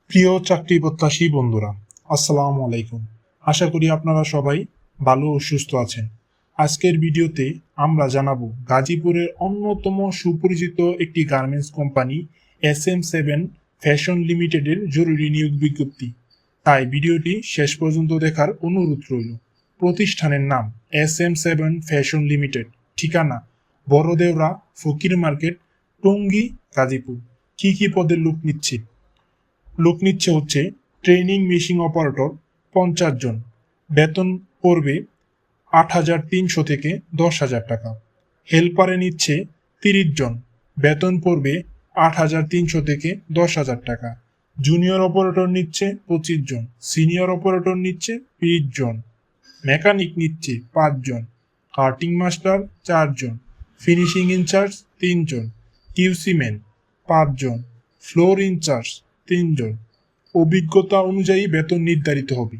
প্রিয় চাকরি প্রত্যাশী বন্ধুরা, আসসালামু আলাইকুম। আশা করি আপনারা সবাই ভালো ও সুস্থ আছেন। আজকের ভিডিওতে আমরা জানাবো গাজীপুরের অন্যতম সুপরিচিত একটি গার্মেন্টস কোম্পানি SM7 ফ্যাশন লিমিটেডের জরুরি নিয়োগ বিজ্ঞপ্তি। তাই ভিডিওটি শেষ পর্যন্ত দেখার অনুরোধ রইল। প্রতিষ্ঠানের নাম SM7 ফ্যাশন লিমিটেড, ঠিকানা বড়দেওরা ফকির মার্কেট, টঙ্গী, গাজীপুর। কি পদের লোক নিচ্ছে হচ্ছে ট্রেনিং মেশিন অপারেটর 50 জন। বেতন পড়বে 8,300 থেকে 10,000 টাকা। হেল্পারে নিচ্ছে 30 জন। বেতন পড়বে 8,300 থেকে 10,000 টাকা। জুনিয়র অপারেটর নিচ্ছে 25 জন। সিনিয়র অপারেটর নিচ্ছে 20 জন। মেকানিক নিচ্ছে 5 জন। কাটিং মাস্টার 4 জন। ফিনিশিং ইনচার্জ 3 জন। কিউসি ম্যান 5 জন। ফ্লোর ইনচার্জ 3 জন। অভিজ্ঞতা অনুযায়ী বেতন নির্ধারিত হবে।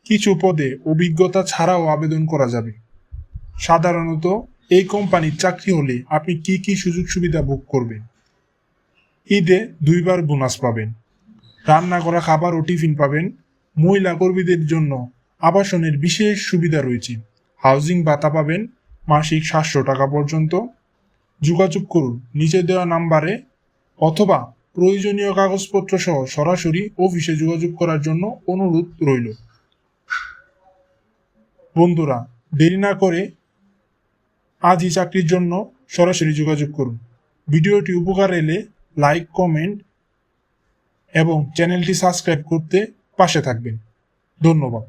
কিছু পদে অভিজ্ঞতা ছাড়াও আবেদন করা যাবে। সাধারণত এই কোম্পানির চাকরি হলে আপনি কি সুযোগ সুবিধা ভোগ করবেন? ঈদে 2বার বোনাস পাবেন, রান্না করা খাবার ও টিফিন পাবেন। মহিলা কর্মীদের জন্য আবাসনের বিশেষ সুবিধা রয়েছে। হাউজিং ভাতা পাবেন মাসিক 700 টাকা পর্যন্ত। যোগাযোগ করুন নিচে দেওয়া নাম্বারে, অথবা প্রয়োজনীয় কাগজপত্র সহ সরাসরি অফিসে যোগাযোগ করার জন্য অনুরোধ রইল। বন্ধুরা, দেরি না করে আজই চাকরির জন্য সরাসরি যোগাযোগ করুন। ভিডিওটি উপকার এলে লাইক, কমেন্ট এবং চ্যানেলটি সাবস্ক্রাইব করতে পাশে থাকবেন। ধন্যবাদ।